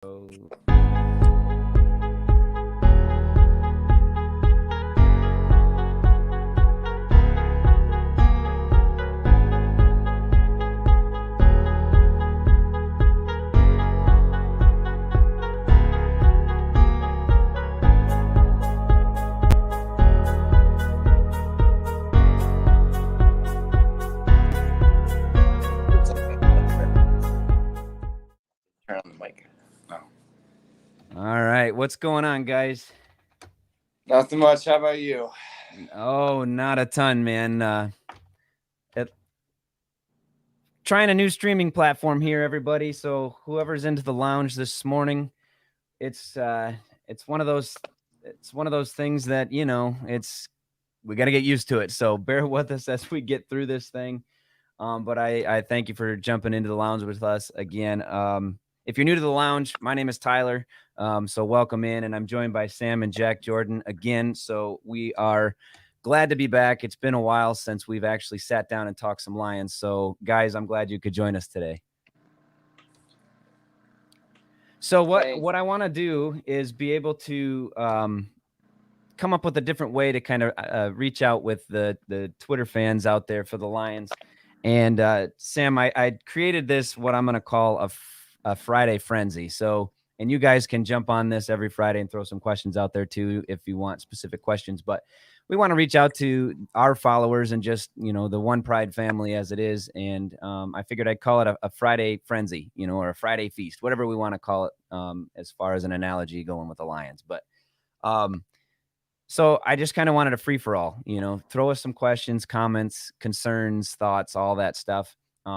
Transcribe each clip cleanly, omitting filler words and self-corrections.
Turn on the mic. No. All right, what's going on, guys? Nothing much. How about you? Oh, not a ton, man. Trying a new streaming platform here, everybody. So whoever's into the lounge this morning, it's one of those things that we got to get used to it. So bear with us as we get through this thing. But I thank you for jumping into the lounge with us again. If you're new to the lounge, my name is Tyler. So welcome in, and I'm joined by Sam and Jack Jordan again. So we are glad to be back. It's been a while since we've actually sat down and talked some Lions. So guys, I'm glad you could join us today. So what I want to do is be able to come up with a different way to kind of reach out with the Twitter fans out there for the Lions. And Sam, I created this, what I'm going to call a Friday frenzy. So, and you guys can jump on this every Friday and throw some questions out there too, if you want specific questions. But we want to reach out to our followers and just, the One Pride family as it is. And I figured I'd call it a Friday frenzy, or a Friday feast, whatever we want to call it, as far as an analogy going with the Lions. But so I just kind of wanted a free for all, throw us some questions, comments, concerns, thoughts, all that stuff.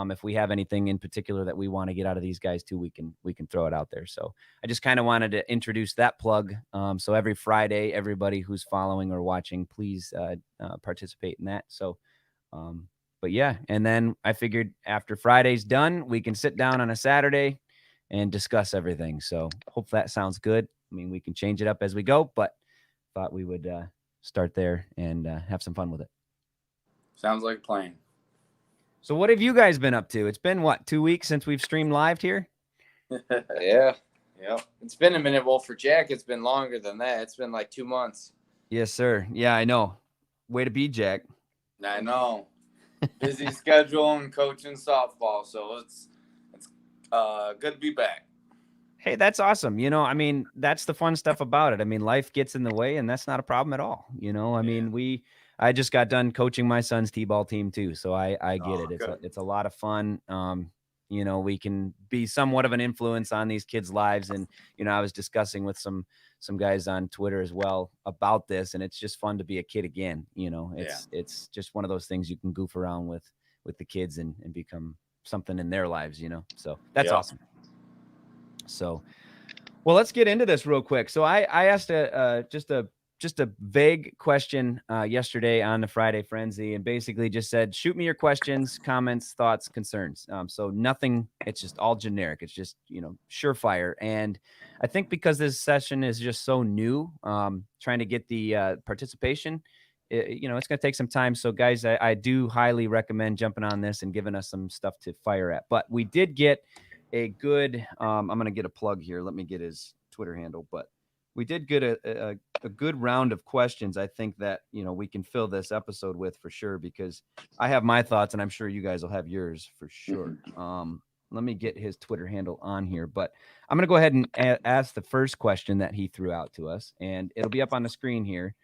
If we have anything in particular that we want to get out of these guys too, we can throw it out there. So I just kind of wanted to introduce that plug. So every Friday, everybody who's following or watching, please participate in that. So, but yeah, and then I figured after Friday's done, we can sit down on a Saturday and discuss everything. So hope that sounds good. I mean, we can change it up as we go, but thought we would start there and have some fun with it. Sounds like a plan. So what have you guys been up to? It's been, 2 weeks since we've streamed live here? Yeah. It's been a minute. Well, for Jack, it's been longer than that. It's been like 2 months. Yes, sir. Yeah, I know. Way to be, Jack. I know. Busy schedule and coaching softball, so it's good to be back. Hey, that's awesome. I mean, that's the fun stuff about it. I mean, life gets in the way, and that's not a problem at all. I mean, I just got done coaching my son's t-ball team too, so I get it. It's a lot of fun. We can be somewhat of an influence on these kids' lives, and I was discussing with some guys on Twitter as well about this, and it's just fun to be a kid again. It's just one of those things you can goof around with the kids and become something in their lives. So that's awesome. So, well, let's get into this real quick. So I asked just a vague question yesterday on the Friday Frenzy, and basically just said, shoot me your questions, comments, thoughts, concerns. So nothing, it's just all generic. It's just, surefire. And I think because this session is just so new, trying to get the participation, it's going to take some time. So guys, I do highly recommend jumping on this and giving us some stuff to fire at. But we did get a good, I'm going to get a plug here. Let me get his Twitter handle, but we did get a good round of questions. I think that, we can fill this episode with for sure, because I have my thoughts and I'm sure you guys will have yours for sure. Let me get his Twitter handle on here, but I'm going to go ahead and ask the first question that he threw out to us, and it'll be up on the screen here.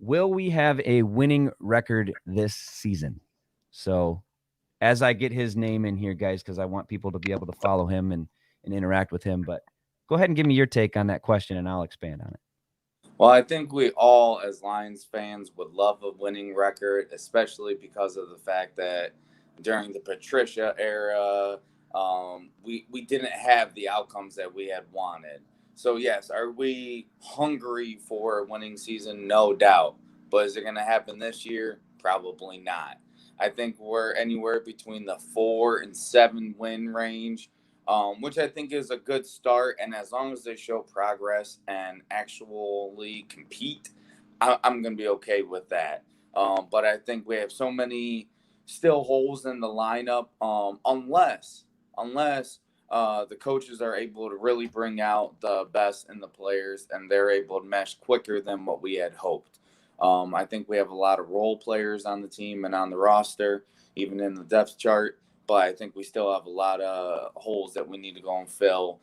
Will we have a winning record this season? So as I get his name in here, guys, because I want people to be able to follow him and interact with him. But go ahead and give me your take on that question, and I'll expand on it. Well, I think we all, as Lions fans, would love a winning record, especially because of the fact that during the Patricia era, we didn't have the outcomes that we had wanted. So, yes, are we hungry for a winning season? No doubt. But is it going to happen this year? Probably not. I think we're anywhere between the 4 and 7 win range, which I think is a good start. And as long as they show progress and actually compete, I'm going to be okay with that. But I think we have so many still holes in the lineup, unless the coaches are able to really bring out the best in the players, and they're able to mesh quicker than what we had hoped. I think we have a lot of role players on the team and on the roster, even in the depth chart, but I think we still have a lot of holes that we need to go and fill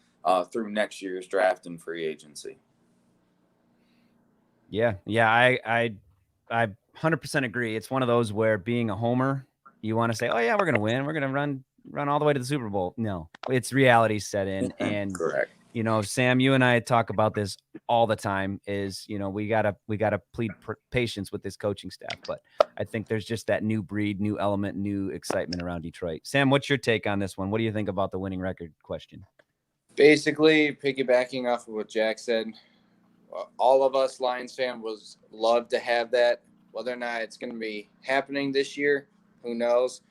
through next year's draft and free agency. Yeah, I 100% agree. It's one of those where being a homer, you want to say, "Oh yeah, we're gonna win. We're gonna run all the way to the Super Bowl." No, it's reality set in, and correct. Sam, you and I talk about this all the time. Is we gotta plead patience with this coaching staff, but I think there's just that new breed, new element, new excitement around Detroit. Sam, what's your take on this one? What do you think about the winning record question? Basically, piggybacking off of what Jack said, all of us Lions fans would love to have that. Whether or not it's going to be happening this year, who knows?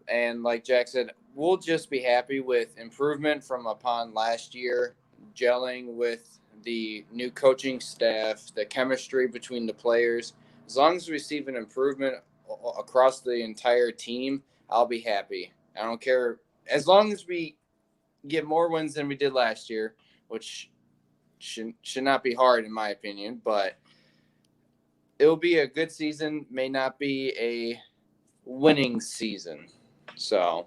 And like Jack said, we'll just be happy with improvement from upon last year, gelling with the new coaching staff, the chemistry between the players. As long as we receive an improvement across the entire team, I'll be happy. I don't care. As long as we get more wins than we did last year, which should not be hard in my opinion, but it'll be a good season, may not be a winning season. So,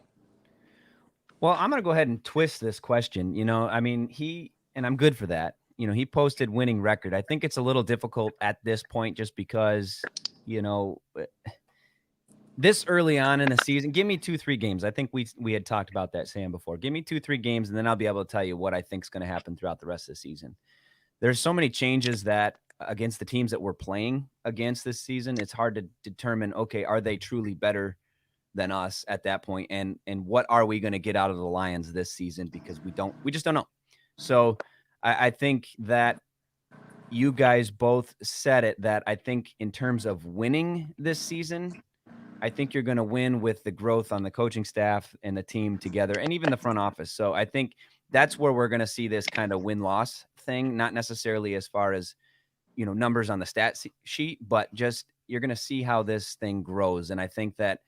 well, I'm going to go ahead and twist this question. I mean, and I'm good for that. He posted winning record. I think it's a little difficult at this point just because, this early on in the season, give me 2-3 games. I think we had talked about that, Sam, before. Give me 2-3 games, and then I'll be able to tell you what I think is going to happen throughout the rest of the season. There's so many changes that against the teams that we're playing against this season, it's hard to determine, okay, are they truly better than us at that point? And what are we going to get out of the Lions this season? Because we just don't know. So I think that you guys both said it, that I think in terms of winning this season, I think you're going to win with the growth on the coaching staff and the team together and even the front office. So I think that's where we're going to see this kind of win-loss thing, not necessarily as far as, numbers on the stat sheet, but just you're going to see how this thing grows. And I think that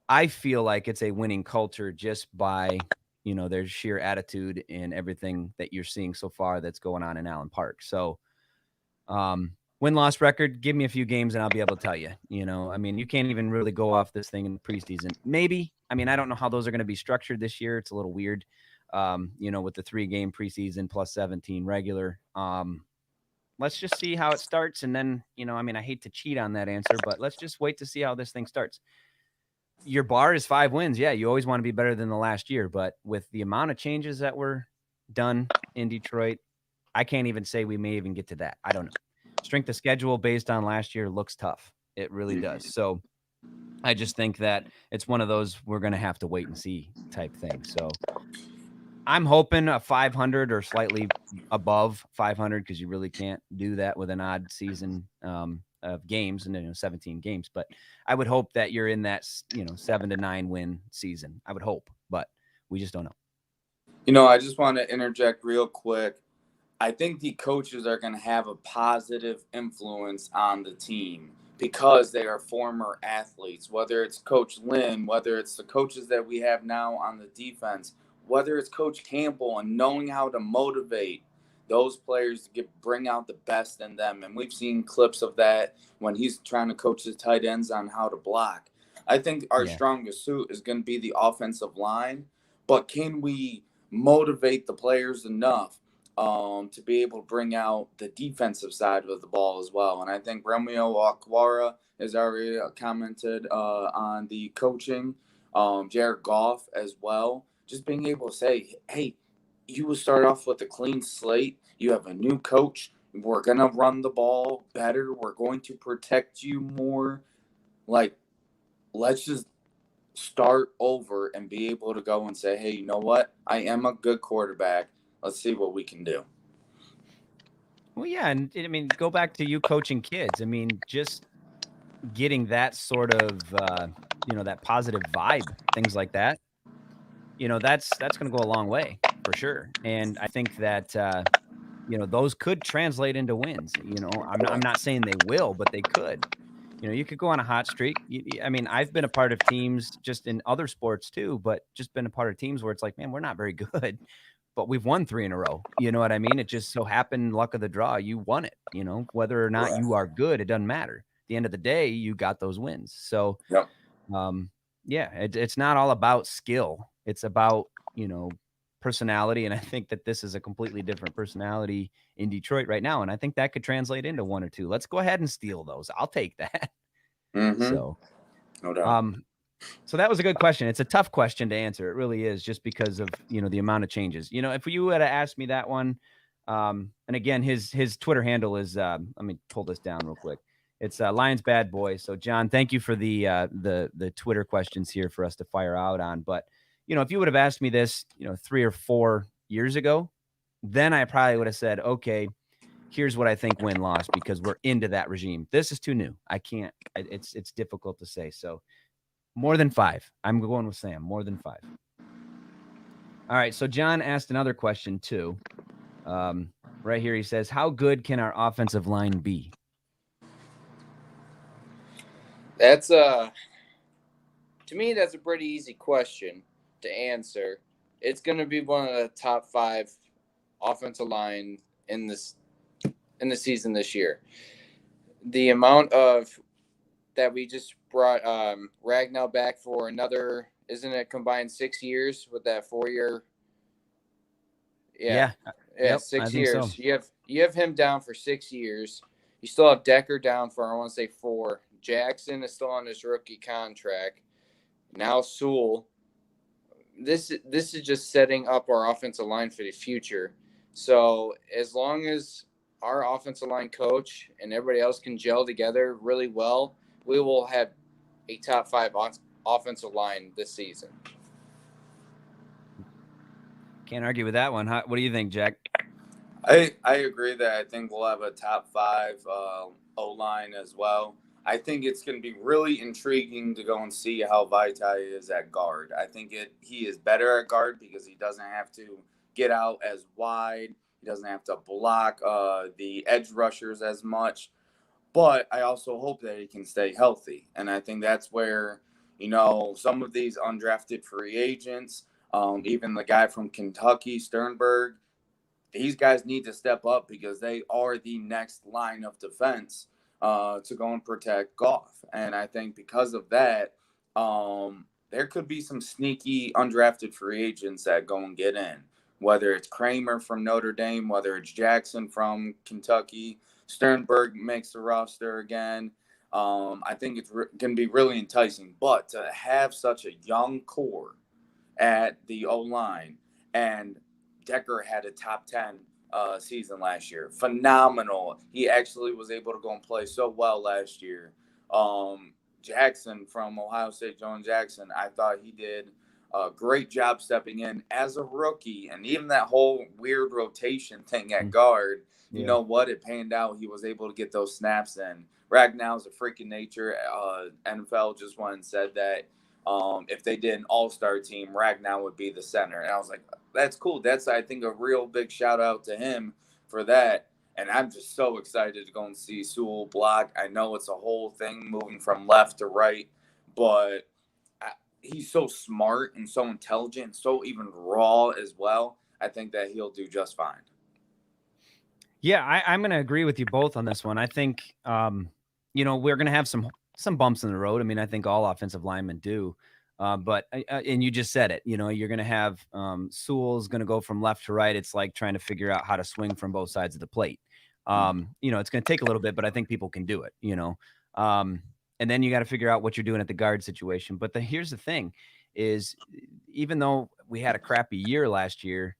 I feel like it's a winning culture just by, their sheer attitude and everything that you're seeing so far that's going on in Allen Park. So, win-loss record, give me a few games and I'll be able to tell you. I mean, you can't even really go off this thing in the preseason. Maybe. I mean, I don't know how those are going to be structured this year. It's a little weird, with the 3-game preseason plus 17 regular. Let's just see how it starts. And then, I hate to cheat on that answer, but let's just wait to see how this thing starts. Your bar is 5 wins. Yeah, you always want to be better than the last year. But with the amount of changes that were done in Detroit, I can't even say we may even get to that. I don't know. Strength of schedule based on last year looks tough. It really does. So I just think that it's one of those we're going to have to wait and see type thing. So I'm hoping a 500 or slightly above 500 because you really can't do that with an odd season of games and 17 games. But I would hope that you're in that 7 to 9 win season. I would hope, but we just don't know. I just want to interject real quick. I think the coaches are going to have a positive influence on the team because they are former athletes, whether it's Coach Lynn, whether it's the coaches that we have now on the defense, whether it's Coach Campbell, and knowing how to motivate those players to bring out the best in them. And we've seen clips of that when he's trying to coach the tight ends on how to block. I think our strongest suit is going to be the offensive line, but can we motivate the players enough to be able to bring out the defensive side of the ball as well? And I think Romeo Okwara has already commented on the coaching, Jared Goff as well. Just being able to say, hey, you will start off with a clean slate. You have a new coach. We're going to run the ball better. We're going to protect you more. Let's just start over and be able to go and say, hey, you know what? I am a good quarterback. Let's see what we can do. Well, yeah. And go back to you coaching kids. Just getting that sort of, that positive vibe, things like that. That's going to go a long way for sure. And I think that, those could translate into wins. I'm not saying they will, but they could. You could go on a hot streak. I mean, I've been a part of teams just in other sports too, but just been a part of teams where it's like, man, we're not very good, but we've won 3 in a row. You know what I mean? It just so happened, luck of the draw, you won it. Whether or not Right. you are good, it doesn't matter. At the end of the day, you got those wins. So, Yep. yeah, it's not all about skill. It's about, personality. And I think that this is a completely different personality in Detroit right now. And I think that could translate into 1 or 2. Let's go ahead and steal those. I'll take that. Mm-hmm. So, no doubt. So that was a good question. It's a tough question to answer. It really is, just because of, the amount of changes. If you had asked me that one, and again, his Twitter handle is, let me pull this down real quick. It's Lions Bad Boy. So John, thank you for the Twitter questions here for us to fire out on. But, if you would have asked me this, 3 or 4 years ago, then I probably would have said, okay, here's what I think win-loss, because we're into that regime. This is too new. I can't, it's difficult to say. So more than 5. I'm going with Sam, more than 5. All right. So John asked another question too. Right here, he says, how good can our offensive line be? That's to me, that's a pretty easy question to answer. It's going to be one of the top 5 offensive line in the season this year. The amount of that we just brought Ragnow back for another, isn't it combined 6 years with that 4-year? Yeah. Yep, 6 years. So. You have him down for 6 years. You still have Decker down for, I want to say, 4. Jackson is still on his rookie contract. Now Sewell. This is just setting up our offensive line for the future. So as long as our offensive line coach and everybody else can gel together really well, we will have a top 5 offensive line this season. Can't argue with that one. What do you think, Jack? I agree that I think we'll have a top 5 O-line as well. I think it's going to be really intriguing to go and see how Vaitai is at guard. I think he is better at guard because he doesn't have to get out as wide. He doesn't have to block the edge rushers as much. But I also hope that he can stay healthy. And I think that's where, some of these undrafted free agents, even the guy from Kentucky, Sternberg, these guys need to step up because they are the next line of defense to go and protect Goff. And I think because of that, there could be some sneaky undrafted free agents that go and get in, whether it's Kramer from Notre Dame, whether it's Jackson from Kentucky, Sternberg makes the roster again. I think it's going to be really enticing. But to have such a young core at the O-line, and Decker had a top 10 season last year. Phenomenal. He actually was able to go and play so well last year. Jackson from Ohio State, Joan Jackson, I thought he did a great job stepping in as a rookie. And even that whole weird rotation thing at guard, you know what? It panned out. He was able to get those snaps in. Ragnow's a freaking nature. NFL just went and said that if they did an all-star team, Ragnow would be the center. And I was like, that's cool. That's, I think, a real big shout out to him for that. And I'm just so excited to go and see Sewell block. I know it's a whole thing moving from left to right, but he's so smart and so intelligent, so even raw as well. I think that he'll do just fine. Yeah, I'm going to agree with you both on this one. I think, we're going to have some bumps in the road. I mean, I think all offensive linemen do. But and you just said it, you're going to have Sewell's going to go from left to right. It's like trying to figure out how to swing from both sides of the plate. It's going to take a little bit, but I think people can do it, and then you got to figure out what you're doing at the guard situation. But here's the thing is, even though we had a crappy year last year,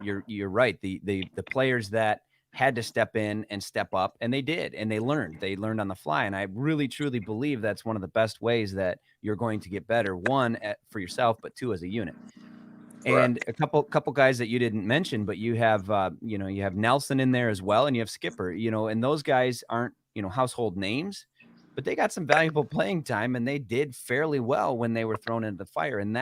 you're right. The players that had to step in and step up, and they did, and they learned on the fly. And I really, truly believe that's one of the best ways that you're going to get better. 1, for yourself, but 2, as a unit. Correct. And a couple guys that you didn't mention, but you have, you have Nelson in there as well. And you have Skipper, and those guys aren't, household names, but they got some valuable playing time, and they did fairly well when they were thrown into the fire. And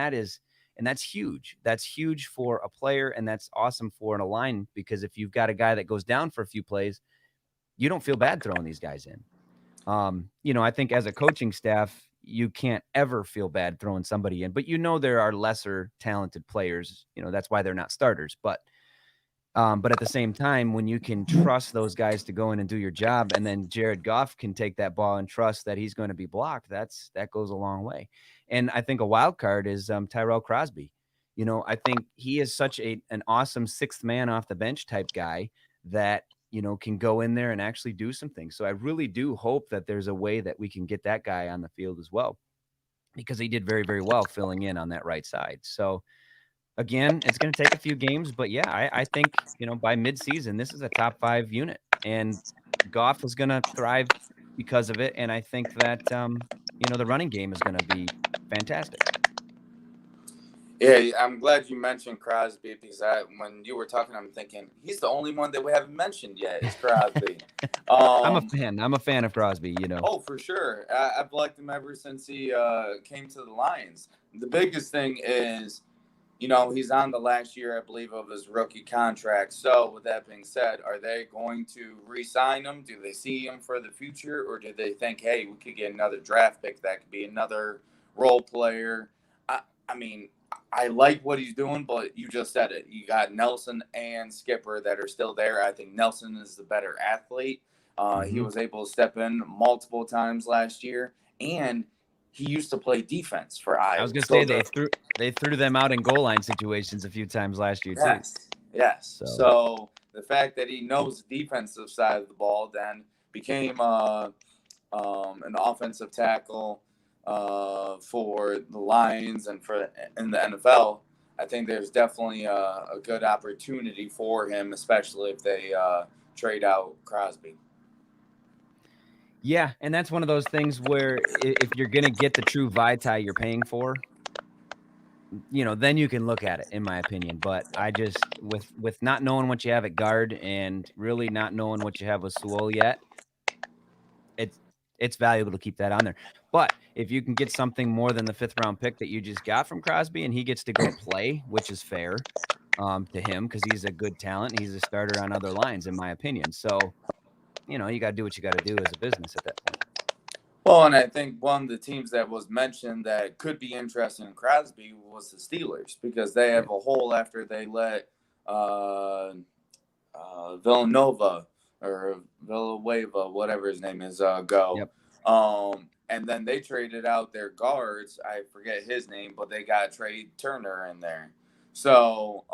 that's huge. That's huge for a player, and that's awesome for an line, because if you've got a guy that goes down for a few plays, you don't feel bad throwing these guys in. I think as a coaching staff, you can't ever feel bad throwing somebody in, but there are lesser talented players. That's why they're not starters. But at the same time, when you can trust those guys to go in and do your job, and then Jared Goff can take that ball and trust that he's going to be blocked, that goes a long way. And I think a wild card is Tyrell Crosby. I think he is such an awesome sixth man off the bench type guy that can go in there and actually do some things. So I really do hope that there's a way that we can get that guy on the field as well, because he did very, very well filling in on that right side. So again, it's going to take a few games, but yeah, I think, by midseason, this is a top 5 unit, and Goff is going to thrive because of it. And I think that, the running game is going to be fantastic. Yeah, I'm glad you mentioned Crosby, because when you were talking, I'm thinking he's the only one that we haven't mentioned yet is Crosby. I'm a fan of Crosby, Oh, for sure. I've liked him ever since he came to the Lions. The biggest thing is, he's on the last year, I believe, of his rookie contract. So with that being said, are they going to re-sign him? Do they see him for the future? Or do they think, hey, we could get another draft pick that could be another role player? I mean, I like what he's doing, but you just said it. You got Nelson and Skipper that are still there. I think Nelson is the better athlete. He was able to step in multiple times last year, and he used to play defense for Iowa. I was going to say they threw them out in goal line situations a few times last year too. Yes. So the fact that he knows the defensive side of the ball, then became an offensive tackle for the Lions and in the NFL. I think there's definitely a good opportunity for him, especially if they trade out Crosby. Yeah, and that's one of those things where if you're going to get the true Vitae you're paying for, then you can look at it, in my opinion. But I just, with not knowing what you have at guard and really not knowing what you have with Sewell yet, it's valuable to keep that on there. But if you can get something more than the 5th round pick that you just got from Crosby, and he gets to go play, which is fair to him because he's a good talent. He's a starter on other lines, in my opinion. So, you got to do what you got to do as a business at that point. Well, and I think one of the teams that was mentioned that could be interested in Crosby was the Steelers, because they have a hole after they let Villanueva or Villanueva, whatever his name is, go. Yep. And then they traded out their guards. I forget his name, but they got Trey Turner in there. So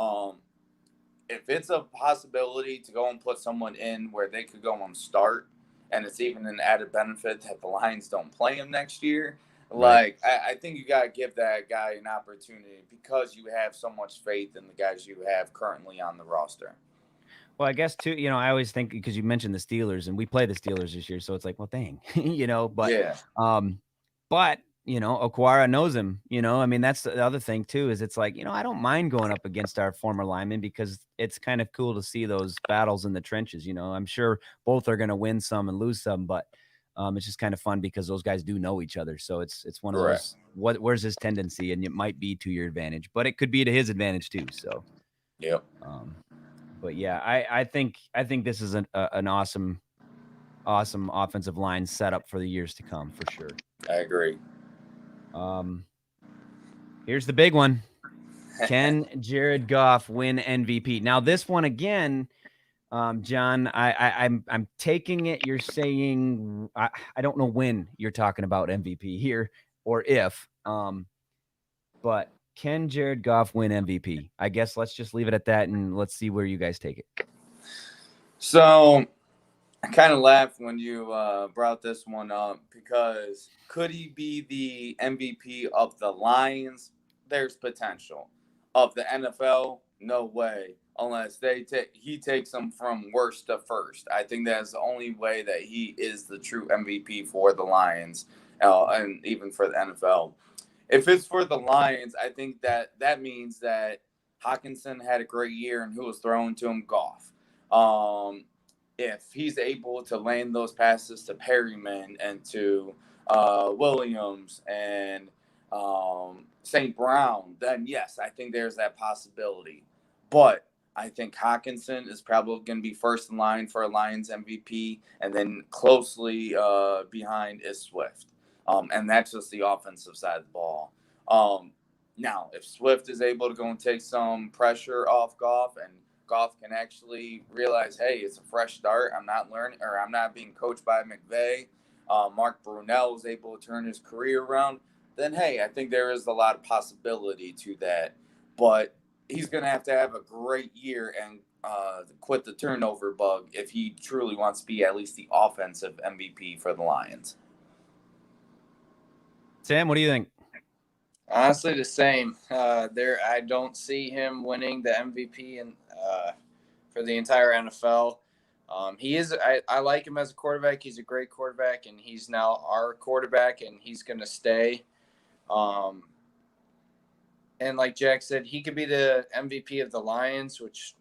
if it's a possibility to go and put someone in where they could go and start, and it's even an added benefit that the Lions don't play him next year, like, I think you got to give that guy an opportunity, because you have so much faith in the guys you have currently on the roster. Well, I guess too, I always think, because you mentioned the Steelers, and we play the Steelers this year, so it's like, well, dang, but yeah. But Okwara knows him. I mean, that's the other thing too, is it's like, I don't mind going up against our former linemen, because it's kind of cool to see those battles in the trenches. I'm sure both are going to win some and lose some, but it's just kind of fun because those guys do know each other. So it's one of those, where's his tendency? And it might be to your advantage, but it could be to his advantage too. So, yep. But yeah, I think this is an awesome offensive line setup for the years to come, for sure. I agree. Here's the big one. Can Jared Goff win MVP? Now, this one again, John, I'm taking it. You're saying I don't know when you're talking about MVP here or if, but can Jared Goff win MVP? I guess let's just leave it at that, and let's see where you guys take it. So I kind of laughed when you brought this one up, because could he be the MVP of the Lions? There's potential. Of the NFL, no way. Unless he takes them from worst to first. I think that's the only way that he is the true MVP for the Lions, and even for the NFL. If it's for the Lions, I think that means that Hockenson had a great year, and who was thrown to him? Goff. If he's able to land those passes to Perryman and to Williams and St. Brown, then yes, I think there's that possibility. But I think Hawkinson is probably going to be first in line for a Lions MVP, and then closely behind is Swift. And that's just the offensive side of the ball. Now, if Swift is able to go and take some pressure off Goff, and Goff can actually realize, hey, it's a fresh start. I'm not learning, or I'm not being coached by McVay. Mark Brunell was able to turn his career around. Then, hey, I think there is a lot of possibility to that. But he's going to have a great year and quit the turnover bug if he truly wants to be at least the offensive MVP for the Lions. Sam, what do you think? Honestly, the same. I don't see him winning the MVP for the entire NFL. I like him as a quarterback. He's a great quarterback, and he's now our quarterback, and he's going to stay. And like Jack said, he could be the MVP of the Lions, which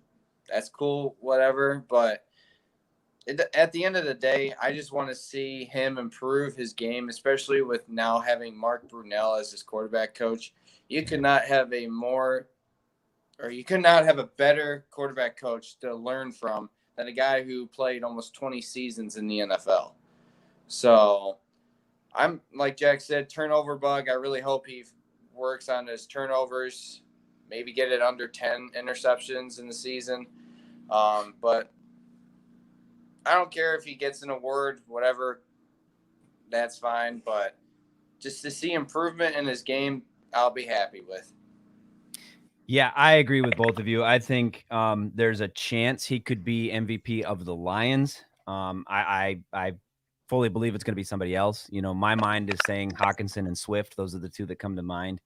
that's cool, whatever. But at the end of the day, I just want to see him improve his game, especially with now having Mark Brunell as his quarterback coach. You could not have a better quarterback coach to learn from than a guy who played almost 20 seasons in the NFL. So I'm, like Jack said, turnover bug. I really hope he works on his turnovers, maybe get it under 10 interceptions in the season. But I don't care if he gets an award, whatever, that's fine. But just to see improvement in his game, I'll be happy with. Yeah, I agree with both of you. I think there's a chance he could be MVP of the Lions. I fully believe it's going to be somebody else. You know, my mind is saying Hawkinson and Swift. Those are the two that come to mind.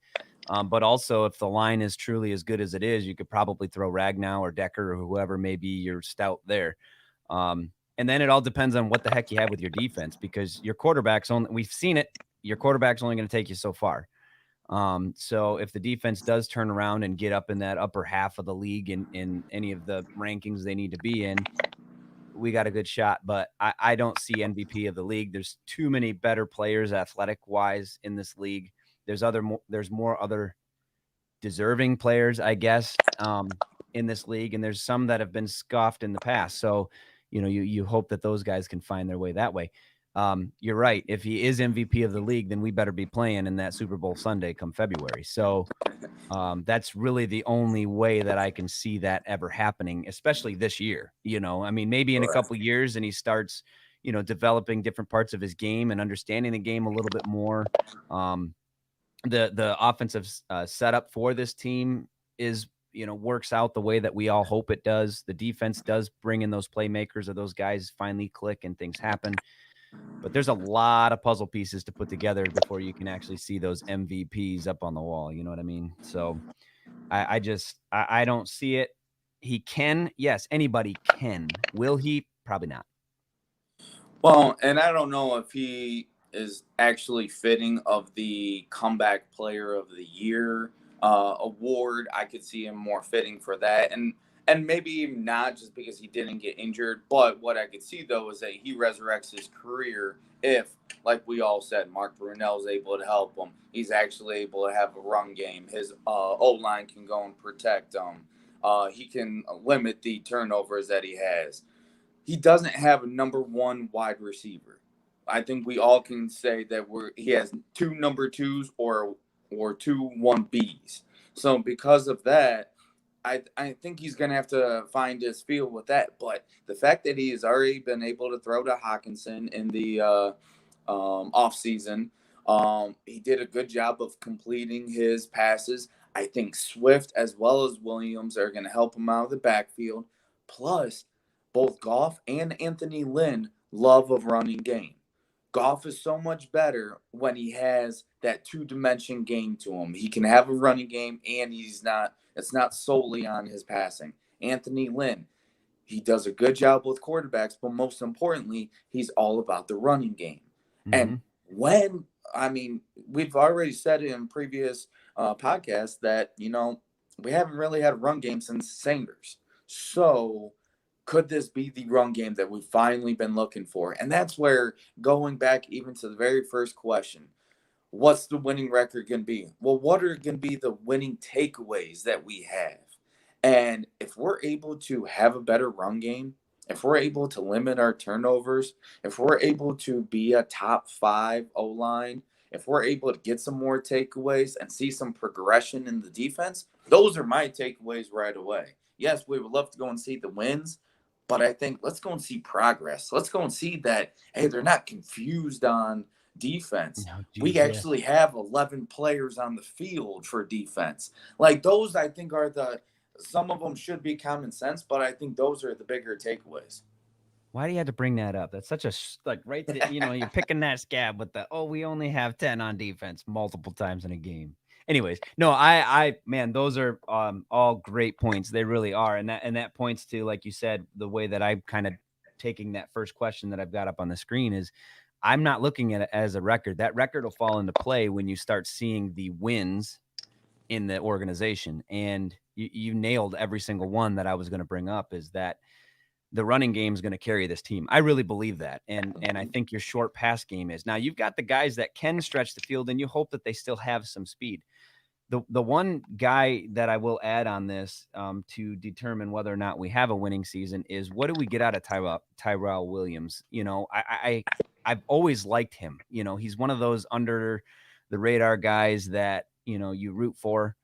But also, if the line is truly as good as it is, you could probably throw Ragnow or Decker or whoever may be your stout there. And then it all depends on what the heck you have with your defense, because your quarterback's only, we've seen it, your quarterback's only going to take you so far. So if the defense does turn around and get up in that upper half of the league in any of the rankings they need to be in, we got a good shot. But I don't see MVP of the league. There's too many better players athletic wise in this league. There's more other deserving players, I guess, in this league. And there's some that have been scoffed in the past. So, you know, you hope that those guys can find their way that way. You're right. If he is MVP of the league, then we better be playing in that Super Bowl Sunday come February. So that's really the only way that I can see that ever happening, especially this year. You know, I mean, maybe in a couple years and he starts, you know, developing different parts of his game and understanding the game a little bit more. The offensive setup for this team is, you know, works out the way that we all hope it does. The defense does bring in those playmakers, or those guys finally click and things happen. But there's a lot of puzzle pieces to put together before you can actually see those MVPs up on the wall. You know what I mean? So I don't see it. He can. Yes, anybody can. Will he? Probably not. Well, and I don't know if he is actually fitting of the comeback player of the year award. I could see him more fitting for that. And maybe not just because he didn't get injured. But what I could see, though, is that he resurrects his career if, like we all said, Mark Brunell is able to help him. He's actually able to have a run game. His O-line can go and protect him. He can limit the turnovers that he has. He doesn't have a number one wide receiver. I think we all can say that he has two number twos or two 1Bs. So because of that, I think he's going to have to find his feel with that. But the fact that he has already been able to throw to Hawkinson in the offseason, he did a good job of completing his passes. I think Swift as well as Williams are going to help him out of the backfield. Plus, both Goff and Anthony Lynn love a running game. Goff is so much better when he has that two-dimension game to him. He can have a running game, and it's not solely on his passing. Anthony Lynn, he does a good job with quarterbacks, but most importantly, he's all about the running game. Mm-hmm. And we've already said in previous podcasts that, you know, we haven't really had a run game since Sanders. So could this be the run game that we've finally been looking for? And that's where, going back even to the very first question, what's the winning record going to be? Well, what are going to be the winning takeaways that we have? And if we're able to have a better run game, if we're able to limit our turnovers, if we're able to be a top 5 O line, if we're able to get some more takeaways and see some progression in the defense, those are my takeaways right away. Yes, we would love to go and see the wins, but I think let's go and see progress. Let's go and see that, hey, they're not confused on defense. No, We geez, yeah. actually have 11 players on the field for defense. Like those, I think, are some of them should be common sense, but I think those are the bigger takeaways. Why do you have to bring that up? That's such a like right there, you're picking that scab with the we only have 10 on defense multiple times in a game. Anyways, no, man, those are all great points. They really are. And that points to, like you said, the way that I'm kind of taking that first question that I've got up on the screen is I'm not looking at it as a record. That record will fall into play when you start seeing the wins in the organization. And you nailed every single one that I was going to bring up, is that the running game is going to carry this team. I really believe that. And I think your short pass game is. Now you've got the guys that can stretch the field, and you hope that they still have some speed. The one guy that I will add on this to determine whether or not we have a winning season is, what do we get out of Tyrell Williams? I've always liked him. He's one of those under the radar guys that, you root for.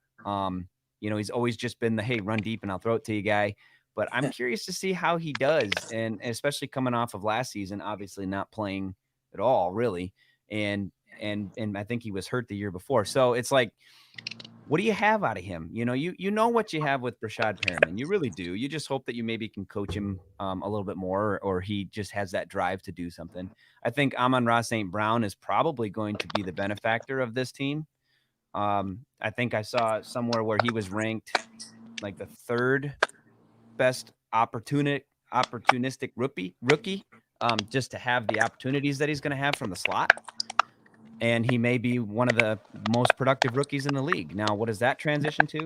He's always just been the, hey, run deep and I'll throw it to you guy. But I'm curious to see how he does, and especially coming off of last season, obviously not playing at all, really. And I think he was hurt the year before. So it's like, what do you have out of him? You know what you have with Rashad Perriman. You really do. You just hope that you maybe can coach him a little bit more, or he just has that drive to do something. I think Amon-Ra St. Brown is probably going to be the benefactor of this team. I think I saw somewhere where he was ranked like the third best opportunistic rookie, just to have the opportunities that he's going to have from the slot. And he may be one of the most productive rookies in the league. Now, what does that transition to?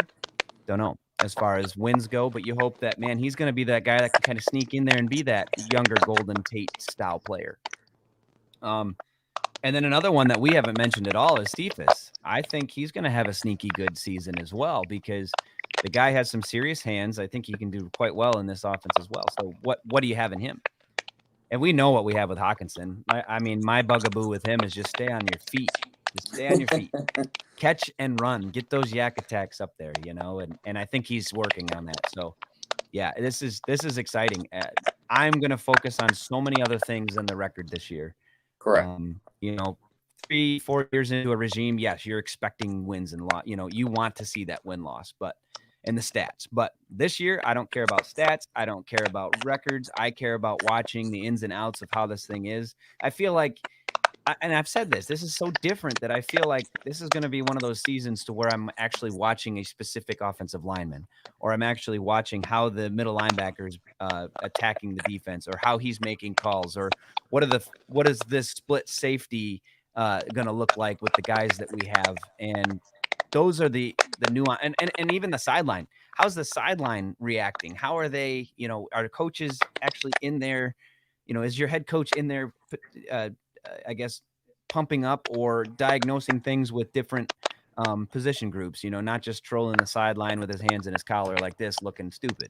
Don't know as far as wins go, but you hope that, man, he's going to be that guy that can kind of sneak in there and be that younger Golden Tate style player. And then another one that we haven't mentioned at all is Cephus. I think he's going to have a sneaky good season as well, because the guy has some serious hands. I think he can do quite well in this offense as well. So what do you have in him? And we know what we have with Hockenson. I mean, my bugaboo with him is just stay on your feet. Just stay on your feet. Catch and run. Get those yak attacks up there, and I think he's working on that. So, yeah, this is exciting. I'm going to focus on so many other things than the record this year. Correct. 3-4 years into a regime, yes, you're expecting wins and loss. You want to see that win-loss, and the stats. But this year, I don't care about stats. I don't care about records. I care about watching the ins and outs of how this thing is. I feel like, and I've said this is so different that I feel like this is going to be one of those seasons to where I'm actually watching a specific offensive lineman, or I'm actually watching how the middle linebackers attacking the defense, or how he's making calls, or what is this split safety going to look like with the guys that we have. And those are the nuance, and even the sideline. How's the sideline reacting? How are they, are coaches actually in there? Is your head coach in there, I guess, pumping up or diagnosing things with different position groups, not just trolling the sideline with his hands in his collar like this, looking stupid.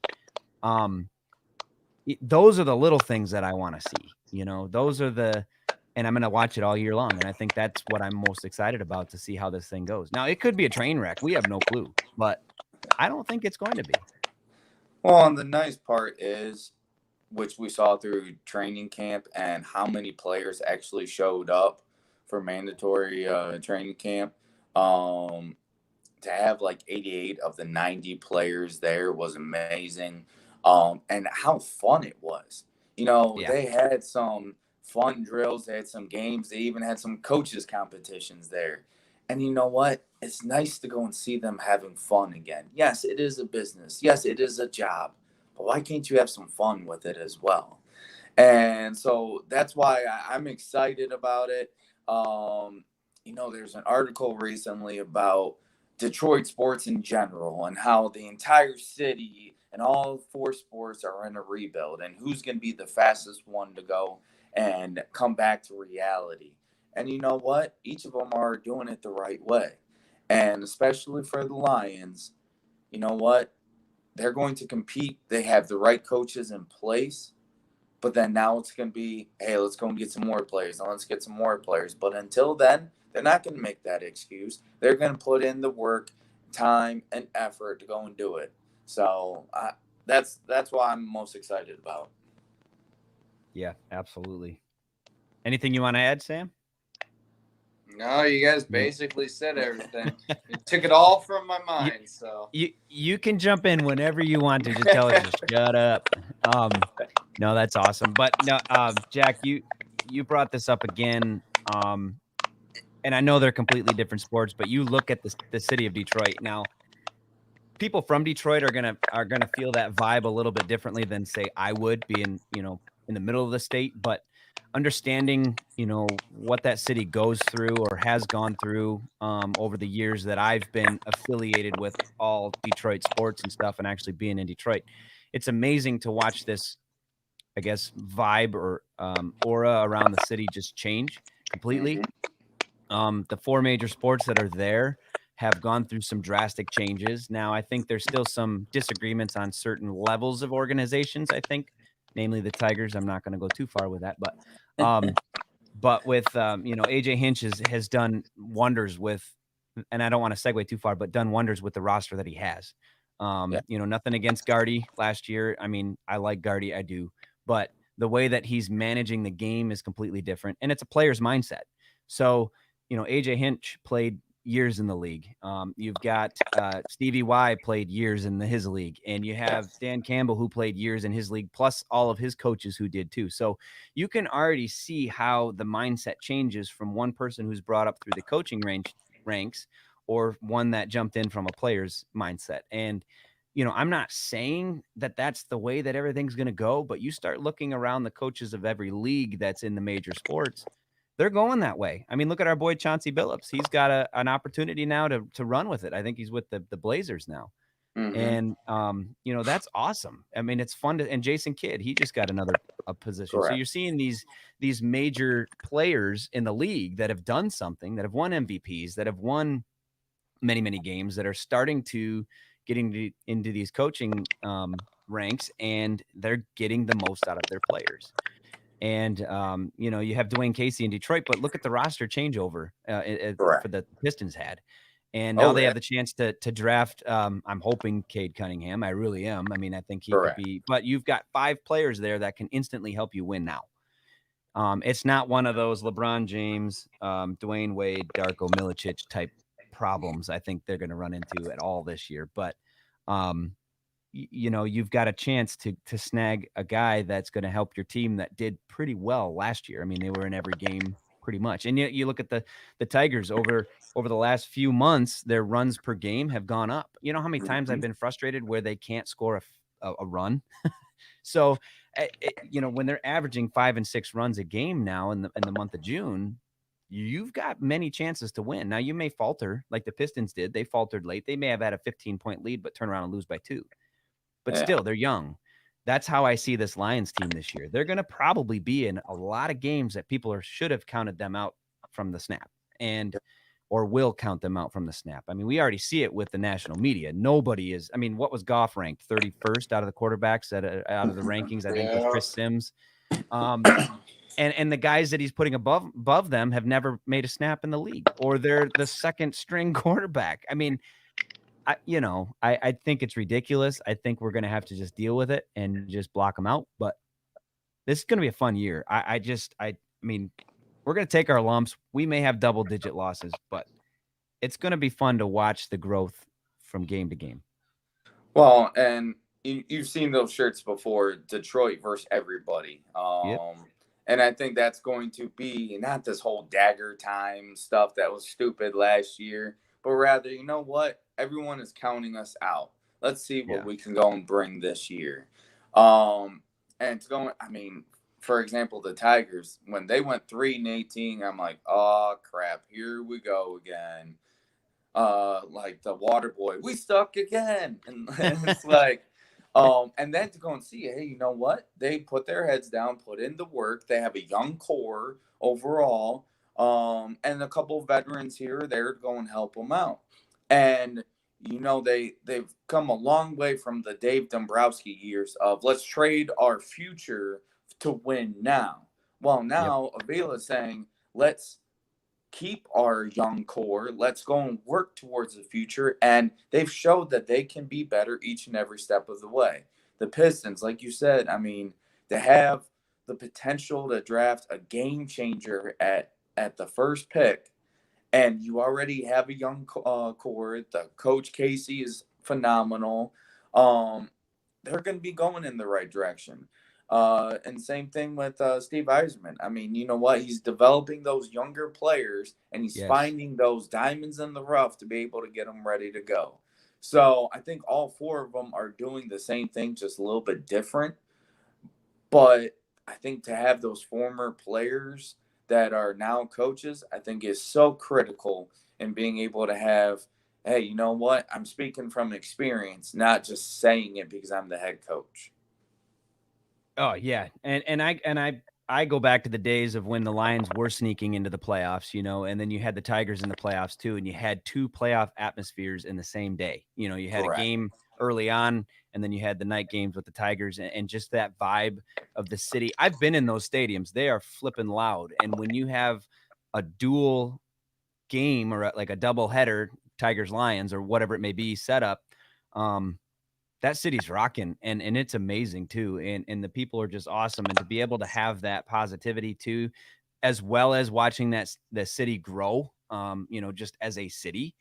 Those are the little things that I want to see, those are and I'm going to watch it all year long. And I think that's what I'm most excited about, to see how this thing goes. Now, it could be a train wreck. We have no clue, but I don't think it's going to be. Well, and the nice part is, which we saw through training camp, and how many players actually showed up for mandatory training camp. To have like 88 of the 90 players there was amazing. And how fun it was. They had some fun drills, they had some games, they even had some coaches competitions there. And you know what? It's nice to go and see them having fun again. Yes, it is a business. Yes, it is a job. But why can't you have some fun with it as well? And so that's why I'm excited about it. There's an article recently about Detroit sports in general, and how the entire city and all 4 sports are in a rebuild, and who's going to be the fastest one to go and come back to reality. And you know what? Each of them are doing it the right way. And especially for the Lions, you know what? they're going to compete. They have the right coaches in place. But then now it's going to be, hey, let's go and get some more players. And let's get some more players. But until then, they're not going to make that excuse. They're going to put in the work, time, and effort to go and do it. So that's what I'm most excited about. Yeah, absolutely. Anything you want to add, Sam? No, you guys basically said everything. You took it all from my mind. So you can jump in whenever you want to. Just tell us to shut up. No, that's awesome. But no, Jack, you brought this up again. And I know they're completely different sports, but you look at the city of Detroit now. People from Detroit are gonna feel that vibe a little bit differently than say I would, being in the middle of the state, but understanding what that city goes through or has gone through over the years that I've been affiliated with all Detroit sports and stuff, and actually being in Detroit, it's amazing to watch this, I guess, vibe or aura around the city just change completely. The 4 major sports that are there have gone through some drastic changes. Now, I think there's still some disagreements on certain levels of organizations, I think, namely the Tigers. I'm not going to go too far with that, but with AJ Hinch has done wonders with, and I don't want to segue too far, but done wonders with the roster that he has. Nothing against Gardy last year. I mean, I like Gardy, I do, but the way that he's managing the game is completely different, and it's a player's mindset. So, AJ Hinch played years in the league. You've got Stevie Y played years in his league, and you have Dan Campbell who played years in his league, plus all of his coaches who did too. So you can already see how the mindset changes from one person who's brought up through the coaching ranks or one that jumped in from a player's mindset. And I'm not saying that that's the way that everything's going to go, but you start looking around the coaches of every league that's in the major sports, they're going that way. I mean, look at our boy Chauncey Billups. He's got an opportunity now to run with it. I think he's with the Blazers now. Mm-hmm. And, that's awesome. I mean, it's fun and Jason Kidd, he just got another position. Correct. So you're seeing these major players in the league that have done something, that have won MVPs, that have won many, many games, that are starting to getting into these coaching ranks, and they're getting the most out of their players. And, you have Dwayne Casey in Detroit, but look at the roster changeover for the Pistons had. And now they have the chance to draft. I'm hoping Cade Cunningham. I really am. I mean, I think he could be, but you've got 5 players there that can instantly help you win now. It's not one of those LeBron James, Dwayne Wade, Darko Milicic type problems I think they're going to run into at all this year. But, you've got a chance to snag a guy that's going to help your team that did pretty well last year. I mean, they were in every game pretty much. And you look at the Tigers over the last few months, their runs per game have gone up. You know how many times I've been frustrated where they can't score a run? So, when they're averaging 5 and 6 runs a game now in the month of June, you've got many chances to win. Now, you may falter like the Pistons did. They faltered late. They may have had a 15-point lead, but turn around and lose by 2. But still, they're young. That's how I see this Lions team this year. They're going to probably be in a lot of games that people should have counted them out from the snap or will count them out from the snap. I mean, we already see it with the national media. Nobody is. I mean, what was Goff ranked? 31st out of the quarterbacks out of the rankings, I think, with Chris Sims. And the guys that he's putting above them have never made a snap in the league, or they're the second string quarterback. I mean, I think it's ridiculous. I think we're going to have to just deal with it and just block them out. But this is going to be a fun year. I mean, we're going to take our lumps. We may have double-digit losses, but it's going to be fun to watch the growth from game to game. Well, and you've seen those shirts before, Detroit versus everybody. And I think that's going to be not this whole dagger time stuff that was stupid last year, but rather, you know what? Everyone is counting us out. Let's see what we can go and bring this year. And it's going, I mean, for example, the Tigers, when they went 3-18, I'm like, oh, crap, here we go again. Like the water boy, we stuck again. And it's like, and then to go and see, hey, you know what? They put their heads down, put in the work. They have a young core overall, and a couple of veterans here or there to go and help them out. And they've come a long way from the Dave Dombrowski years of let's trade our future to win now. Well, Yep. now Avila is saying let's keep our young core. Let's go and work towards the future. And they've showed that they can be better each and every step of the way. The Pistons, like you said, I mean, they have the potential to draft a game changer at the first pick. And you already have a young core. The coach Casey is phenomenal. They're going to be going in the right direction. And same thing with Steve Eiserman. I mean, you know what? He's developing those younger players, and he's Yes. finding those diamonds in the rough to be able to get them ready to go. So I think all four of them are doing the same thing, just a little bit different. But I think to have those former players that are now coaches, I think is so critical in being able to have, hey, you know what? I'm speaking from experience, not just saying it because I'm the head coach. Oh yeah, and I go back to the days of when the Lions were sneaking into the playoffs, you know, and then you had the Tigers in the playoffs too, and you had two playoff atmospheres in the same day. You know, you had Correct. a game early on, and then you had the night games with the Tigers, and just that vibe of the city. I've been in those stadiums; they are flipping loud, and when you have a dual game or like a double header, Tigers Lions or whatever it may be, set up. That city's rocking and it's amazing too. And the people are just awesome. And to be able to have that positivity too, as well as watching the city grow, you know, just as a city,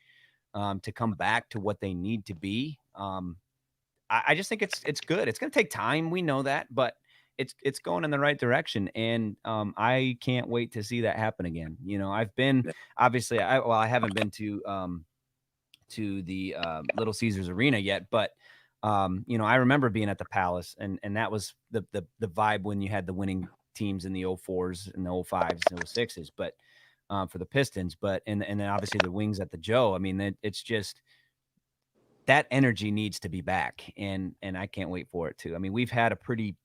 to come back to what they need to be. I just think it's good. It's going to take time. We know that, but it's going in the right direction. And I can't wait to see that happen again. You know, I've been obviously I haven't been to the Little Caesars Arena yet, but you know, I remember being at the Palace, and that was the vibe when you had the winning teams in the 04s and the 05s and 06s, but for the Pistons, but and then obviously the Wings at the Joe. I mean, it's just that energy needs to be back, and I can't wait for it too. I mean, we've had a pretty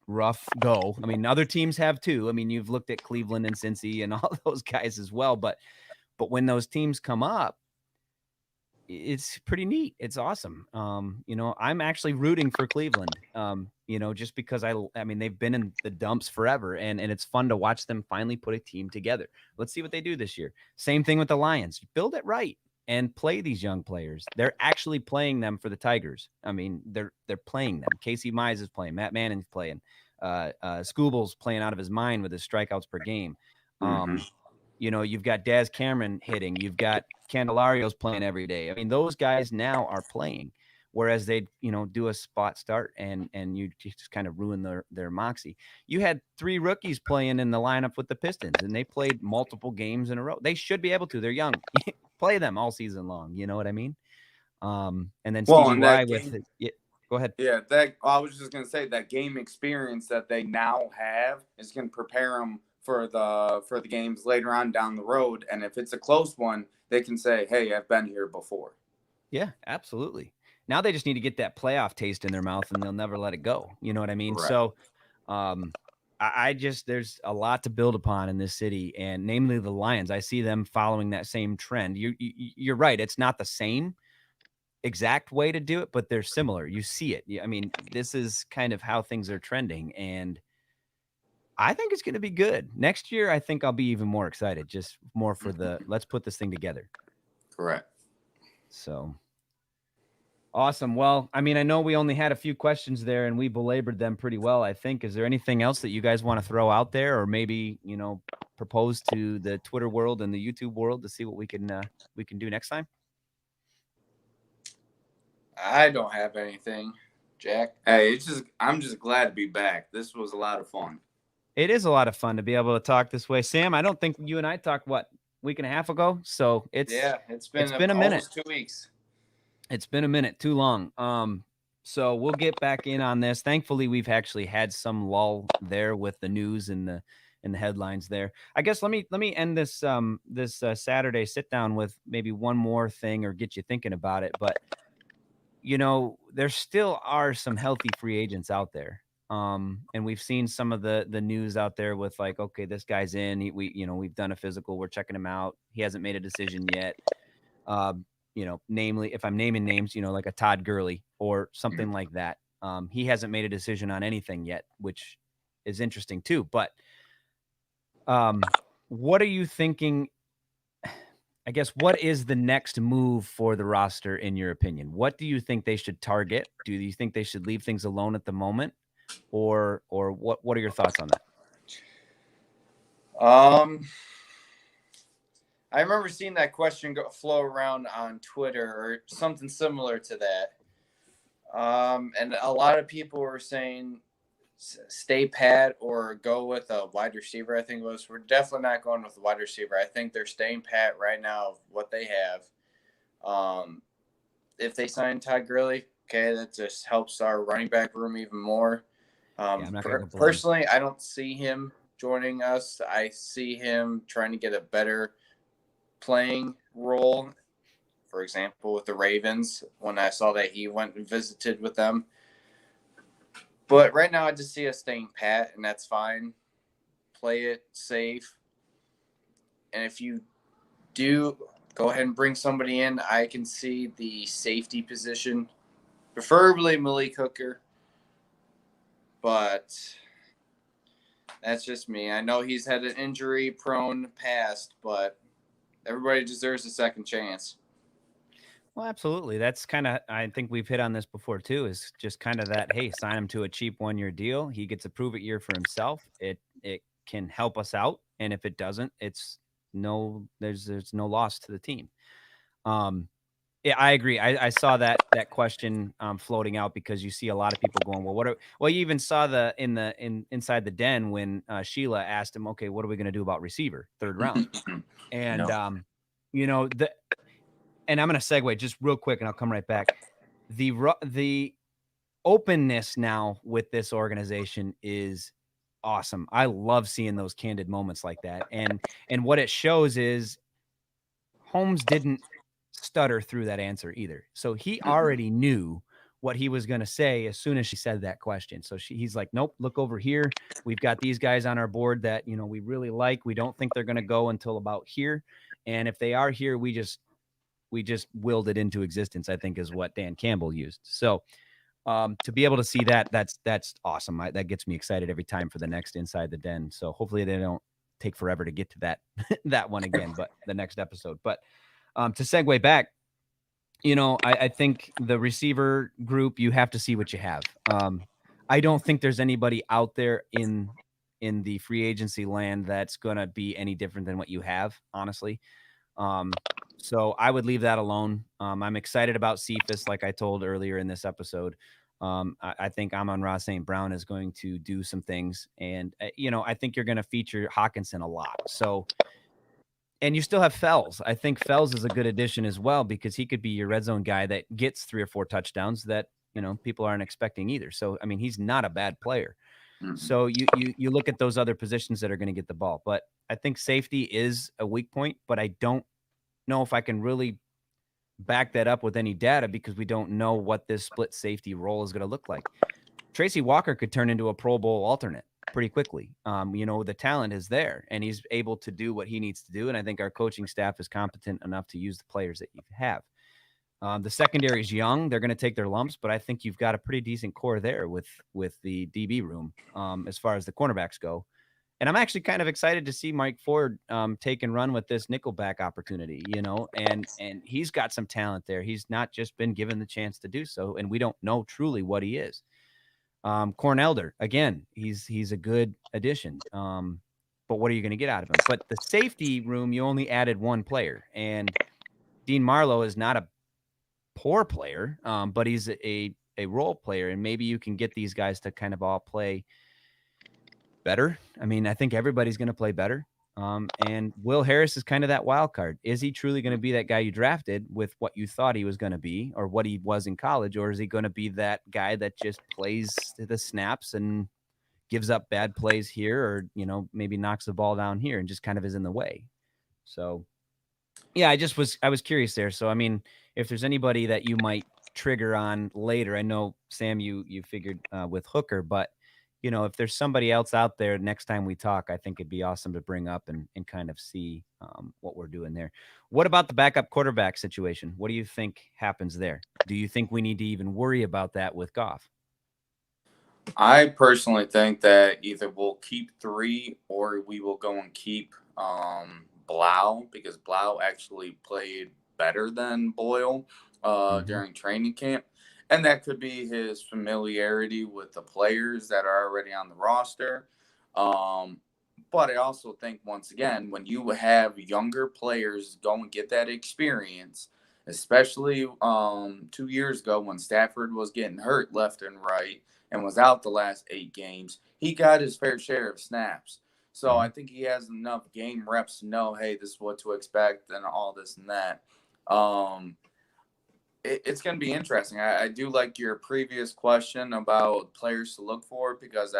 rough go. I mean, other teams have too. I mean, you've looked at Cleveland and Cincy and all those guys as well, but when those teams come up, it's pretty neat. It's awesome. You know, I'm actually rooting for Cleveland. You know, just because I mean, they've been in the dumps forever, and it's fun to watch them finally put a team together. Let's see what they do this year. Same thing with the Lions. Build it right and play these young players. They're actually playing them for the Tigers. I mean, they're playing them. Casey Mize is playing. Matt Manning's playing. Scooble's playing out of his mind with his strikeouts per game. You know, you've got Daz Cameron hitting. You've got Candelario's playing every day. I mean, those guys now are playing, whereas they, you know, do a spot start and you just kind of ruin their moxie. You had 3 rookies playing in the lineup with the Pistons, and they played multiple games in a row. They should be able to. They're young. Play them all season long. You know what I mean? And then Stevie Y with it. Yeah, go ahead. Yeah, I was just gonna say that game experience that they now have is gonna prepare them for the games later on down the road. And if it's a close one, they can say, "Hey, I've been here before." Yeah, absolutely. Now they just need to get that playoff taste in their mouth, and they'll never let it go. You know what I mean? Right. So, I just there's a lot to build upon in this city, and namely the Lions. I see them following that same trend. You're right. It's not the same exact way to do it, but they're similar. You see it. I mean, this is kind of how things are trending, and I think it's going to be good. Next year, I think I'll be even more excited, just more for the let's put this thing together. Correct. So awesome. Well, I mean, I know we only had a few questions there and we belabored them pretty well, I think. Is there anything else that you guys want to throw out there, or maybe, you know, propose to the Twitter world and the YouTube world to see what we can do next time? I don't have anything, Jack. Hey, I'm just glad to be back. This was a lot of fun. It is a lot of fun to be able to talk this way. Sam, I don't think you and I talked week and a half ago. So it's been a minute. 2 weeks. It's been a minute, too long. So we'll get back in on this. Thankfully, we've actually had some lull there with the news and the headlines there. I guess let me end this Saturday sit down with maybe one more thing, or get you thinking about it. But you know, there still are some healthy free agents out there. And we've seen some of the news out there with like, okay, this guy's in, we've done a physical, we're checking him out. He hasn't made a decision yet. namely, if I'm naming names, like a Todd Gurley or something like that. He hasn't made a decision on anything yet, which is interesting too. But what are you thinking? I guess, what is the next move for the roster, in your opinion? What do you think they should target? Do you think they should leave things alone at the moment? Or what are your thoughts on that? I remember seeing that question flow around on Twitter or something similar to that. And a lot of people were saying stay pat or go with a wide receiver. I think it was. We're definitely not going with a wide receiver. I think they're staying pat right now of what they have. If they sign Todd Gurley, okay, that just helps our running back room even more. Personally, I don't see him joining us. I see him trying to get a better playing role. For example, with the Ravens, when I saw that he went and visited with them. But right now, I just see us staying pat, and that's fine. Play it safe. And if you do go ahead and bring somebody in, I can see the safety position, preferably Malik Hooker. But that's just me. I know he's had an injury-prone past, but everybody deserves a second chance. Well, absolutely. That's kind of, I think we've hit on this before too, is just kind of that, hey, sign him to a cheap 1-year deal. He gets a prove-it year for himself. It can help us out. And if it doesn't, there's no loss to the team. Yeah, I agree. I saw that question floating out because you see a lot of people going, well, you even saw inside the den when Sheila asked him, okay, what are we going to do about receiver, 3rd round? And, and I'm going to segue just real quick and I'll come right back. The openness now with this organization is awesome. I love seeing those candid moments like that. And what it shows is Holmes didn't stutter through that answer either. So he already knew what he was going to say as soon as she said that question. So he's like, nope, look over here. We've got these guys on our board that, we really like. We don't think they're going to go until about here. And if they are here, we just willed it into existence, I think is what Dan Campbell used. So to be able to see that, that's awesome. That gets me excited every time for the next Inside the Den. So hopefully they don't take forever to get to that one again, but the next episode. But to segue back, I think the receiver group, you have to see what you have. I don't think there's anybody out there in the free agency land that's going to be any different than what you have, honestly. So I would leave that alone. I'm excited about Cephas, like I told earlier in this episode. I think Amon-Ra St. Brown is going to do some things. And, I think you're going to feature Hawkinson a lot. So, and you still have Fells. I think Fells is a good addition as well, because he could be your red zone guy that gets 3 or 4 touchdowns that, people aren't expecting either. So, I mean, he's not a bad player. Mm-hmm. So you look at those other positions that are going to get the ball. But I think safety is a weak point, but I don't know if I can really back that up with any data because we don't know what this split safety role is going to look like. Tracy Walker could turn into a Pro Bowl alternate pretty quickly. The talent is there and he's able to do what he needs to do. And I think our coaching staff is competent enough to use the players that you have. The secondary is young. They're going to take their lumps, but I think you've got a pretty decent core there with the DB room as far as the cornerbacks go. And I'm actually kind of excited to see Mike Ford take and run with this nickelback opportunity, and he's got some talent there. He's not just been given the chance to do so, and we don't know truly what he is. Corn Elder, again, he's a good addition. But what are you going to get out of him? But the safety room, you only added 1 player, and Dean Marlowe is not a poor player, but he's a role player, and maybe you can get these guys to kind of all play better. I mean, I think everybody's going to play better. And Will Harris is kind of that wild card. Is he truly going to be that guy you drafted with what you thought he was going to be or what he was in college? Or is he going to be that guy that just plays the snaps and gives up bad plays here or, maybe knocks the ball down here and just kind of is in the way? So, yeah, I was curious there. So, I mean, if there's anybody that you might trigger on later, I know, Sam, you figured with Hooker, but if there's somebody else out there next time we talk, I think it'd be awesome to bring up and kind of see what we're doing there. What about the backup quarterback situation? What do you think happens there? Do you think we need to even worry about that with Goff? I personally think that either we'll keep 3 or we will go and keep Blau, because Blau actually played better than Boyle during training camp. And that could be his familiarity with the players that are already on the roster. But I also think, once again, when you have younger players go and get that experience, especially 2 years ago when Stafford was getting hurt left and right and was out the last 8 games, he got his fair share of snaps. So I think he has enough game reps to know, hey, this is what to expect and all this and that. It's going to be interesting. I do like your previous question about players to look for, because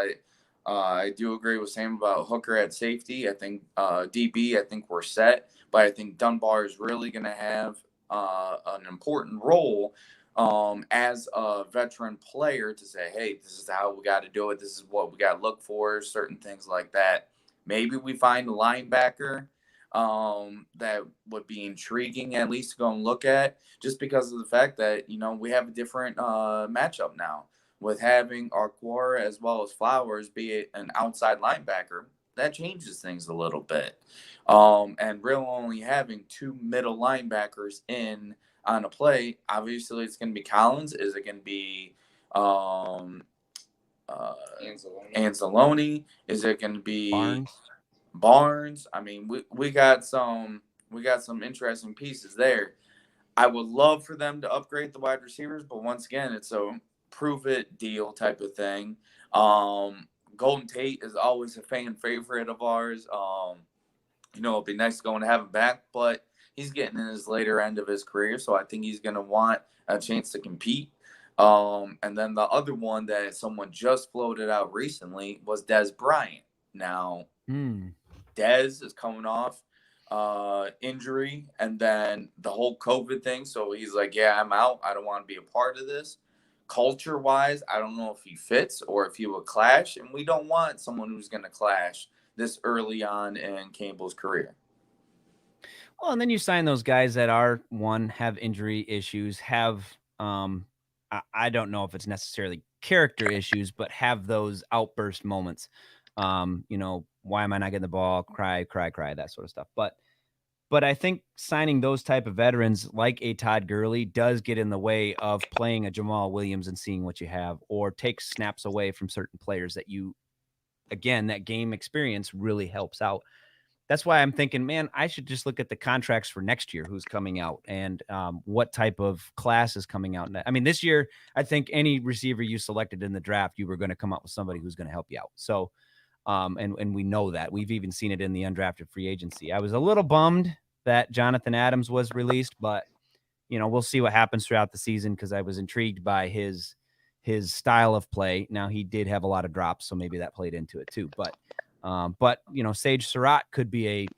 I do agree with Sam about Hooker at safety. I think DB, I think we're set, but I think Dunbar is really going to have an important role as a veteran player to say, hey, this is how we got to do it. This is what we got to look for, certain things like that. Maybe we find a linebacker that would be intriguing at least to go and look at, just because of the fact that, we have a different matchup now with having Arquara as well as Flowers be an outside linebacker. That changes things a little bit. And really only having 2 middle linebackers in on a play, obviously it's going to be Collins. Is it going to be Anzalone? Is it going to be Barnes? I mean, we got some interesting pieces there. I would love for them to upgrade the wide receivers, but once again, it's a prove it deal type of thing. Golden Tate is always a fan favorite of ours. It'd be nice to go and have him back, but he's getting in his later end of his career, so I think he's going to want a chance to compete. And then the other one that someone just floated out recently was Dez Bryant. Now, Dez is coming off injury and then the whole COVID thing. So he's like, yeah, I'm out. I don't want to be a part of this. Culture wise, I don't know if he fits or if he will clash. And we don't want someone who's going to clash this early on in Campbell's career. Well, and then you sign those guys that have injury issues, have, I don't know if it's necessarily character issues, but have those outburst moments. Why am I not getting the ball? Cry, that sort of stuff. But I think signing those type of veterans like a Todd Gurley does get in the way of playing a Jamal Williams and seeing what you have, or takes snaps away from certain players that that game experience really helps out. That's why I'm thinking, man, I should just look at the contracts for next year, who's coming out and what type of class is coming out. I mean, this year, I think any receiver you selected in the draft, you were going to come up with somebody who's going to help you out. So, and we know that. We've even seen it in the undrafted free agency. I was a little bummed that Jonathan Adams was released, but, we'll see what happens throughout the season, because I was intrigued by his style of play. Now, he did have a lot of drops, so maybe that played into it too. But Sage Surratt could be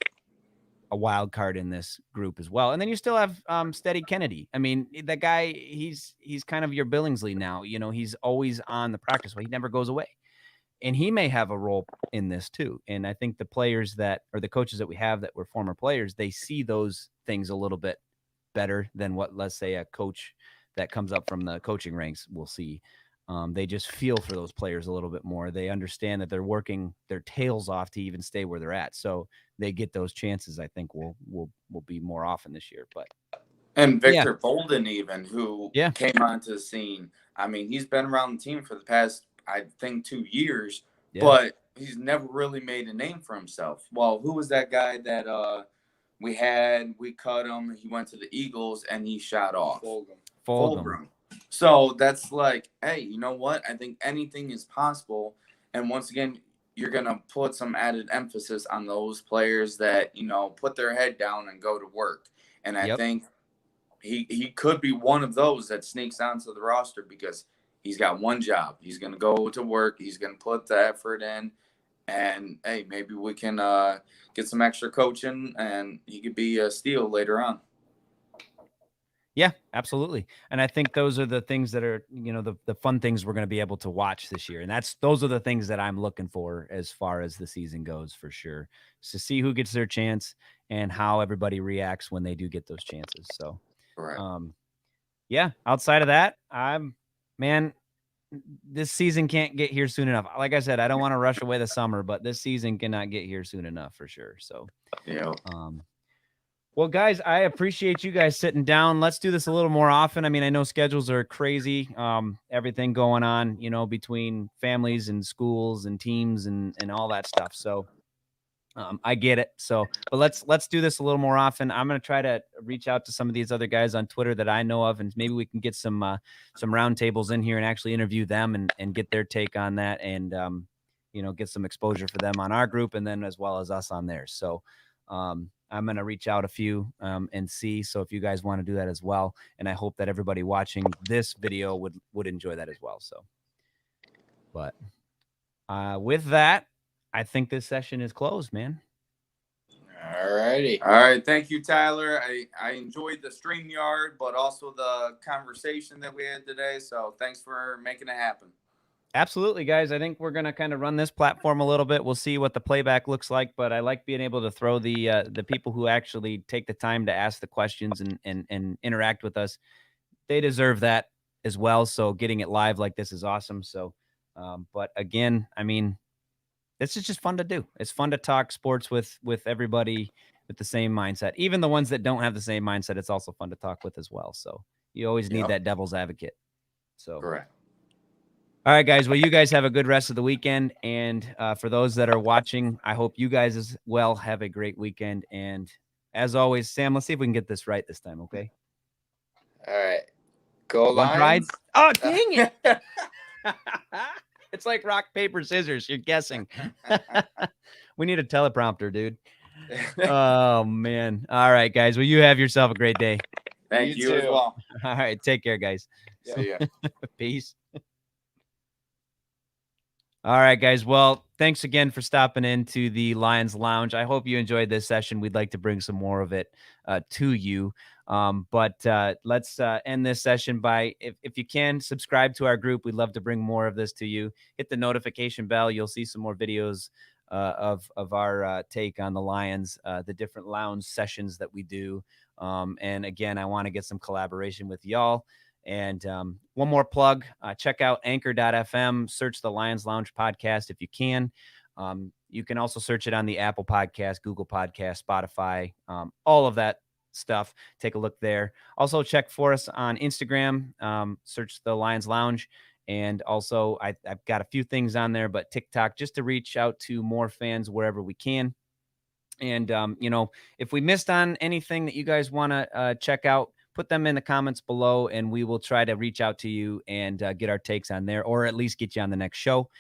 a wild card in this group as well. And then you still have Steady Kennedy. I mean, that guy, he's kind of your Billingsley now. He's always on the practice field. He never goes away. And he may have a role in this too. And I think the players the coaches that we have that were former players, they see those things a little bit better than what, let's say, a coach that comes up from the coaching ranks will see. They just feel for those players a little bit more. They understand that they're working their tails off to even stay where they're at. So they get those chances, I think will be more often this year. And Victor Bolden, even, who came onto the scene. I mean, he's been around the team for the past, I think, 2 years, but he's never really made a name for himself. Well, who was that guy that we cut him, he went to the Eagles and he shot off? Fulgham. So that's like, hey, you know what? I think anything is possible. And once again, you're going to put some added emphasis on those players that, put their head down and go to work. And I think he could be one of those that sneaks onto the roster, because he's got one job. He's going to go to work. He's going to put the effort in. And, hey, maybe we can get some extra coaching and he could be a steal later on. Yeah, absolutely. And I think those are the things that are, the fun things we're going to be able to watch this year. And those are the things that I'm looking for as far as the season goes, for sure. Is to see who gets their chance and how everybody reacts when they do get those chances. So, Right. Yeah, outside of that, man, this season can't get here soon enough. Like I said, I don't want to rush away the summer, but this season cannot get here soon enough for sure. So, yeah. Well, guys, I appreciate you guys sitting down. Let's do this a little more often. I mean, I know schedules are crazy. Everything going on, between families and schools and teams and all that stuff. So I get it. So, but let's do this a little more often. I'm going to try to reach out to some of these other guys on Twitter that I know of, and maybe we can get some roundtables in here and actually interview them and get their take on that, and get some exposure for them on our group, and then as well as us on theirs. So, I'm going to reach out a few and see. So if you guys want to do that as well, and I hope that everybody watching this video would enjoy that as well. So, but with that, I think this session is closed, man. All righty. All right. Thank you, Tyler. I enjoyed the StreamYard, but also the conversation that we had today. So thanks for making it happen. Absolutely, guys. I think we're going to kind of run this platform a little bit. We'll see what the playback looks like, but I like being able to throw the people who actually take the time to ask the questions and interact with us. They deserve that as well. So getting it live like this is awesome. So, but again, I mean, this is just fun to do. It's fun to talk sports with everybody with the same mindset. Even the ones that don't have the same mindset, it's also fun to talk with as well. So you always need that devil's advocate. So correct. All right, guys. Well, you guys have a good rest of the weekend. And for those that are watching, I hope you guys as well have a great weekend. And as always, Sam, let's see if we can get this right this time, okay? All right. Go Lions. Lions. Oh, dang it. It's like rock, paper, scissors. You're guessing. We need a teleprompter, dude. Oh, man. All right, guys. Well, you have yourself a great day. Thank you as well. All right. Take care, guys. See ya. Peace. All right, guys. Well, thanks again for stopping into the Lions Lounge. I hope you enjoyed this session. We'd like to bring some more of it to you. But let's end this session by, if you can, subscribe to our group. We'd love to bring more of this to you. Hit the notification bell. You'll see some more videos of our take on the Lions, the different lounge sessions that we do. And again, I want to get some collaboration with y'all. And one more plug, check out anchor.fm, search the Lions Lounge podcast if you can. You can also search it on the Apple Podcast, Google Podcast, Spotify, all of that stuff. Take a look there. Also check for us on Instagram, search the Lions Lounge. And also I've got a few things on there, but TikTok, just to reach out to more fans wherever we can. And, if we missed on anything that you guys want to check out, put them in the comments below, and we will try to reach out to you and get our takes on there, or at least get you on the next show.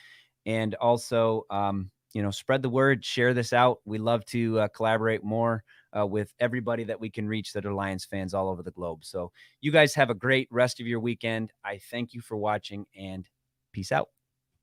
And also, spread the word, share this out. We love to collaborate more with everybody that we can reach that are Lions fans all over the globe. So you guys have a great rest of your weekend. I thank you for watching, and peace out.